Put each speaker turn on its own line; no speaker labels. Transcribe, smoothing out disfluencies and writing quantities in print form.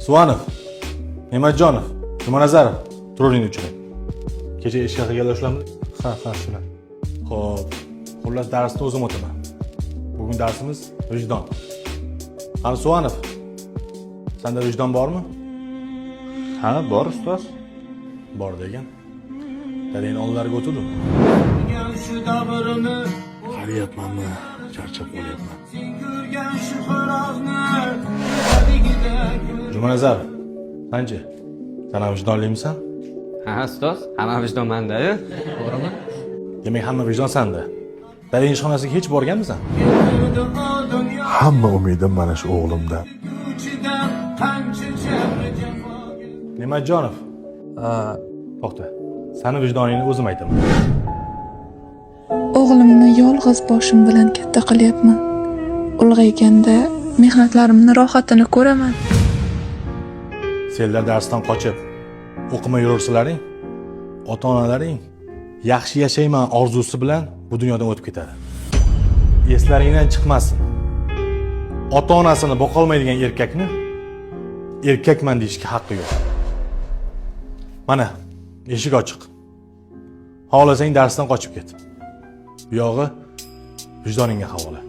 Suvanov, Ne'matjonov, Jumanazarov, turuling uchrang. Kecha ish haqida gaplashamiz. Ha, shular. Xo'p, xullas darsni o'zim o'taman. Bugun darsimiz vijdon. Qani Suvanov, senda vijdon bormi?
Ha, bor ustoz.
Bor degan. Dadang oldilariga o'turdimi?
Qariyapmanmi? Charchab qolyapman.
Jumanazarov, qancha? Sen ham vijdonlimisan?
Ha ustoz, hamma vijdon manda-yu. To'g'rimi?
Demak, hamma vijdon senda. Dadang ishxonasiga hech borganmisan?
Hamma umidim mana shu o'g'limdan.
Ne'matjonov. To'xta. Sani vijdoningni o'zim aytaman.
O'g'limni yolg'iz boshim bilan katta qilyapman. Ulg'ayganda mehnatlarimni rohatini ko'raman.
Senlar darsdan qochib, o'qimay yurarsalaring, ota-onalaring yaxshi yashayman orzusi bilan bu dunyodan o'tib ketadi. Eslaringdan chiqmasin. Ota-onasini boqolmaydigan erkakni erkakman deyishga haqqi yo'q. Mana, eshik ochiq. Xohlasang darsdan qochib ket. Bu yog'i vijdoningga havola.